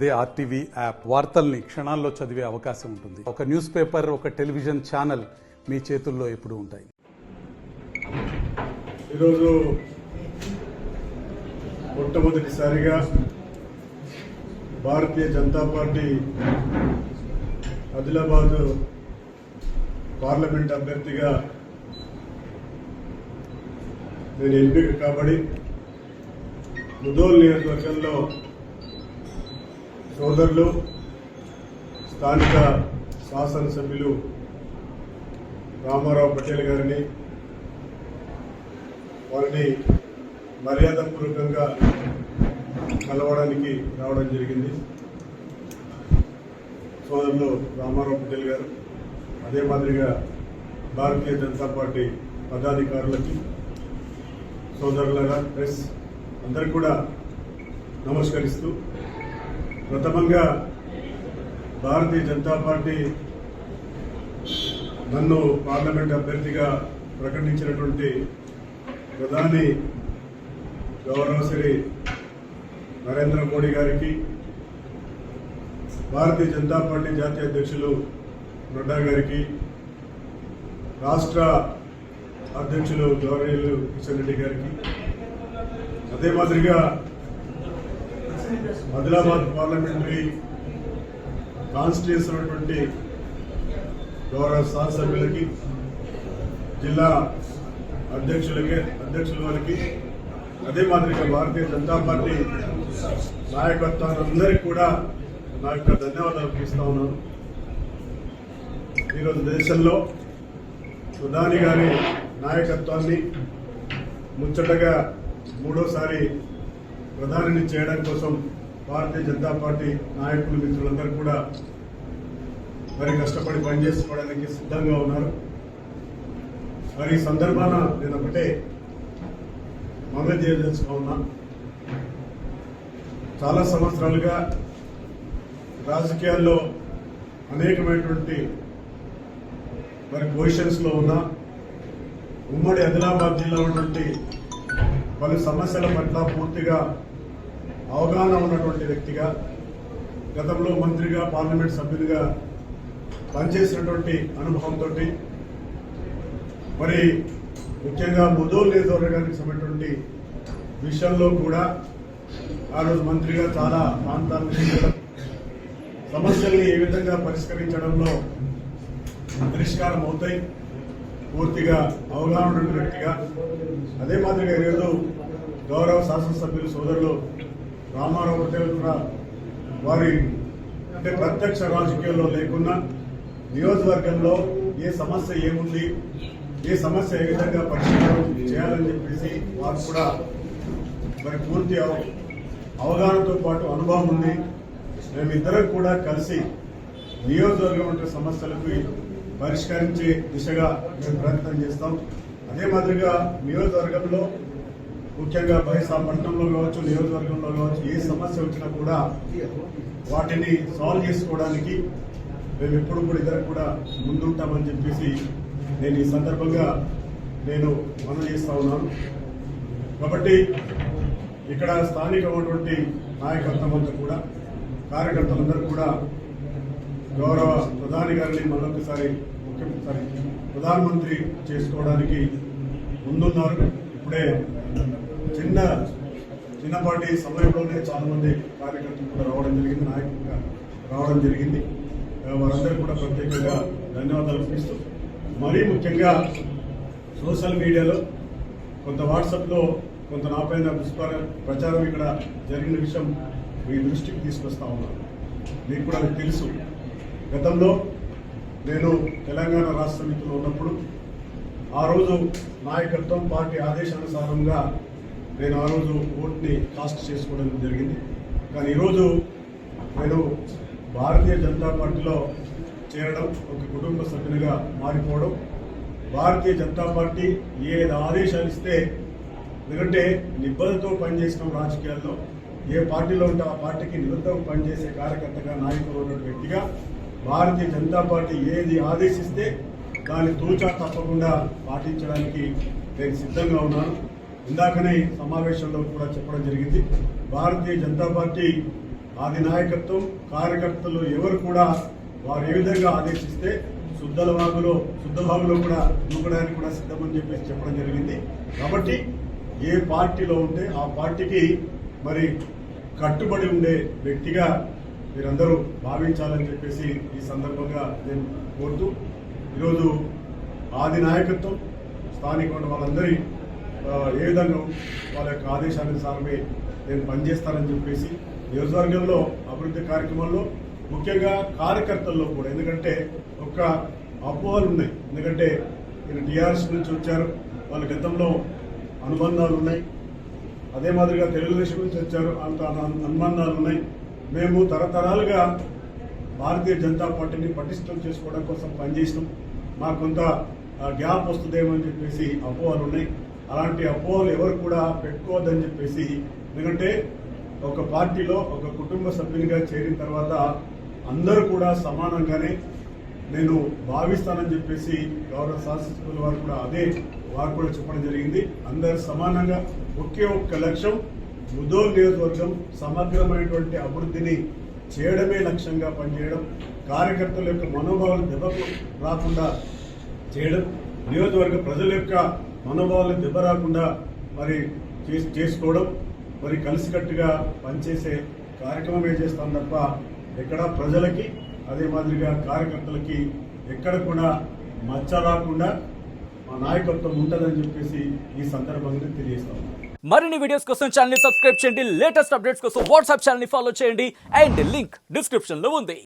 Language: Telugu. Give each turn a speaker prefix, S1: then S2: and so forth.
S1: అదే ఆర్టీవీ యాప్ వార్తల్ని క్షణాల్లో చదివే అవకాశం ఉంటుంది. ఒక న్యూస్ పేపర్, ఒక టెలివిజన్ ఛానల్ మీ చేతుల్లో ఎప్పుడూ ఉంటాయి.
S2: ఈరోజు మొట్టమొదటిసారిగా భారతీయ జనతా పార్టీ ఆదిలాబాద్ పార్లమెంట్ అభ్యర్థిగా నేను ఎంపిక కాబడి ముదోల్ నియోజకవర్గంలో సోదరులు స్థానిక శాసనసభ్యులు రామారావు పటేల్ గారిని వారిని మర్యాదపూర్వకంగా కలవడానికి రావడం జరిగింది. సోదరులు రామారావు పటేల్ గారు, అదే మాదిరిగా భారతీయ జనతా పార్టీ పదాధికారులకి, సోదరుల ప్రెస్ అందరికి కూడా నమస్కరిస్తూ, ప్రథమంగా భారతీయ జనతా పార్టీ నన్ను పార్లమెంట్ అభ్యర్థిగా ప్రకటించినటువంటి ప్రధాని గౌరవ శ్రీ నరేంద్ర మోడీ గారికి, భారతీయ జనతా పార్టీ జాతీయ అధ్యక్షులు నడ్డా గారికి, రాష్ట్ర అధ్యక్షులు గవర్నర్ కిషన్ రెడ్డి గారికి, అదే మాదిరిగా ఆదిలాబాద్ పార్లమెంటరీ కాన్స్టిట్యూన్సీ ఉన్నటువంటి గౌరవ శాసనసభ్యులకి, జిల్లా అధ్యక్షుల వారికి, అదే మాదిరిగా భారతీయ జనతా పార్టీ నాయకత్వాలందరికీ కూడా నా యొక్క ధన్యవాదాలు అర్పిస్తా ఉన్నాను. ఈరోజు దేశంలో ప్రధాని గారి నాయకత్వాన్ని ముచ్చటగా మూడోసారి ప్రధానిని చేయడం కోసం భారతీయ జనతా పార్టీ నాయకులు, మిత్రులందరూ కూడా మరి కష్టపడి పనిచేసుకోవడానికి సిద్ధంగా ఉన్నారు. మరి ఈ సందర్భాన నేను ఒకటే మనవి చేయదలుచుకున్నా ఉన్నా. చాలా సంవత్సరాలుగా రాజకీయాల్లో అనేకమైనటువంటి మరి పొజిషన్స్ లో ఉన్న ఉమ్మడి ఆదిలాబాద్ జిల్లా ఉన్నటువంటి పలు సమస్యల పట్ల పూర్తిగా అవగాహన ఉన్నటువంటి వ్యక్తిగా, గతంలో మంత్రిగా, పార్లమెంట్ సభ్యునిగా పనిచేసినటువంటి అనుభవంతో, మరి ముఖ్యంగా ముదోల్ నియోజకవర్గానికి సంబంధించినటువంటి విషయంలో కూడా ఆ రోజు మంత్రిగా చాలా ప్రాంతాలను తిరగడం, సమస్యల్ని ఏ విధంగా పరిష్కరించడంలో పరిష్కారం అవుతాయి పూర్తిగా అవగాహన ఉన్న వ్యక్తిగా, అదే మాదిరిగా ఈరోజు గౌరవ శాసనసభ్యులు సోదరులు రామారావు పటేల్ కూడా వారి అంటే ప్రత్యక్ష రాజకీయాల్లో లేకున్నా నియోజకవర్గంలో ఏ సమస్య ఏముంది, ఏ సమస్య ఏ విధంగా పరిష్కారం చేయాలని చెప్పేసి వారు కూడా మరి పూర్తి అవగాహనతో పాటు అనుభవం ఉంది. మేమిద్దరం కూడా కలిసి నియోజకవర్గం వంటి సమస్యలకు పరిష్కరించే దిశగా మేము ప్రయత్నం చేస్తాం. అదే మాదిరిగా నియోజకవర్గంలో ముఖ్యంగా బైసాపట్నంలో కావచ్చు, నియోజకవర్గంలో కావచ్చు, ఏ సమస్య వచ్చినా కూడా వాటిని సాల్వ్ చేసుకోవడానికి మేము ఎప్పుడు కూడా ఇద్దరు కూడా ముందుంటామని చెప్పేసి నేను ఈ సందర్భంగా మనవి చేస్తా ఉన్నాను. కాబట్టి ఇక్కడ స్థానికమైనటువంటి నాయకత్వం అంతా కూడా, కార్యకర్తలందరూ కూడా గౌరవ ప్రధాని గారిని మరొకసారి ప్రధానమంత్రి చేసుకోవడానికి ముందున్నారు. ఇప్పుడే చిన్నపాటి సమయంలోనే చాలా మంది కార్యకర్తలు కూడా రావడం జరిగింది, నాయకులుగా రావడం జరిగింది. వారందరూ కూడా ప్రత్యేకంగా ధన్యవాదాలు అర్పిస్తూ, మరీ ముఖ్యంగా సోషల్ మీడియాలో కొంత వాట్సాప్లో కొంత నాపైన ప్రచారం ఇక్కడ జరిగిన విషయం మీ దృష్టికి తీసుకొస్తా ఉన్నాను. మీకు కూడా తెలుసు, గతంలో నేను తెలంగాణ రాష్ట్ర సమితిలో ఉన్నప్పుడు ఆ రోజు నాయకత్వం పార్టీ ఆదేశానుసారంగా నేను ఆ రోజు ఓట్ని కాస్ట్ చేసుకోవడం జరిగింది. కానీ ఈరోజు నేను భారతీయ జనతా పార్టీలో చేరడం, ఒక కుటుంబ సభ్యునిగా మారిపోవడం, భారతీయ జనతా పార్టీ ఏ ఆదేశాలు ఇస్తే, ఎందుకంటే నిబద్ధతతో పనిచేసిన రాజకీయాల్లో ఏ పార్టీలో ఉంటే ఆ పార్టీకి నిబద్ధంగా పనిచేసే కార్యకర్తగా, నాయకులు ఉన్న వ్యక్తిగా భారతీయ జనతా పార్టీ ఏది ఆదేశిస్తే దాన్ని తూచా తప్పకుండా పాటించడానికి నేను సిద్ధంగా ఉన్నాను. ఇందాకనే సమావేశంలో కూడా చెప్పడం జరిగింది. భారతీయ జనతా పార్టీ ఆది నాయకత్వం కార్యకర్తలు ఎవరు కూడా వారు ఏ విధంగా ఆదేశిస్తే శుద్ధభాగులో కూడా దూకడానికి కూడా సిద్ధమని చెప్పేసి చెప్పడం జరిగింది. కాబట్టి ఏ పార్టీలో ఉంటే ఆ పార్టీకి మరి కట్టుబడి ఉండే వ్యక్తిగా మీరందరూ భావించాలని చెప్పేసి ఈ సందర్భంగా నేను కోరుతూ, ఈరోజు ఆది నాయకత్వం స్థానిక వాళ్ళందరి ఏ విధంగా వాళ్ళ యొక్క ఆదేశానుసారమే నేను పనిచేస్తానని చెప్పేసి నియోజకవర్గంలో అభివృద్ధి కార్యక్రమంలో ముఖ్యంగా కార్యకర్తల్లో కూడా, ఎందుకంటే ఒక అపోహలు ఉన్నాయి. ఎందుకంటే నేను టీఆర్ఎస్ నుంచి వచ్చారు, వాళ్ళ గతంలో అనుబంధాలు ఉన్నాయి. అదే మాదిరిగా తెలుగుదేశం నుంచి వచ్చారు, అంత అనుబంధాలు ఉన్నాయి. మేము తరతరాలుగా భారతీయ జనతా పార్టీని పటిష్టం చేసుకోవడం కోసం పనిచేసినాం. మాకు కొంత గ్యాప్ వస్తుందేమో అని చెప్పేసి అపోహలు ఉన్నాయి. అలాంటి అపోహలు ఎవరు కూడా పెట్టుకోవద్దని చెప్పేసి, ఎందుకంటే ఒక పార్టీలో ఒక కుటుంబ సభ్యునిగా చేరిన తర్వాత అందరూ కూడా సమానంగానే నేను భావిస్తానని చెప్పేసి గౌరవ శాసనసభ్యుల వారు కూడా చెప్పడం జరిగింది. అందరు సమానంగా ఒకే ఒక్క లక్ష్యం, ముదోల్ నియోజకవర్గం సమగ్రమైనటువంటి అభివృద్ధిని చేయడమే లక్ష్యంగా పనిచేయడం, కార్యకర్తల యొక్క మనోభావాలు దెబ్బకు రాకుండా చేయడం, నియోజకవర్గ ప్రజల యొక్క మనోభావాలు దెబ్బ రాకుండా మరి చేసుకోవడం, మరి కలిసికట్టుగా పనిచేసే కార్యక్రమమే చేస్తాం తప్ప ఎక్కడ ప్రజలకి అదే మాదిరిగా కార్యకర్తలకి ఎక్కడ కూడా మచ్చ రాకుండా మా నాయకత్వం ఉంటుందని చెప్పేసి ఈ సందర్భంగా తెలియజేస్తాం.
S3: మరిన్ని వీడియోస్ కోసం ఛానల్ ని సబ్స్క్రైబ్ చేయండి, లేటెస్ట్ అప్డేట్స్ కోసం వాట్సాప్ ఛానల్ ని ఫాలో చేయండి అండ్ లింక్ డిస్క్రిప్షన్ లో ఉంది.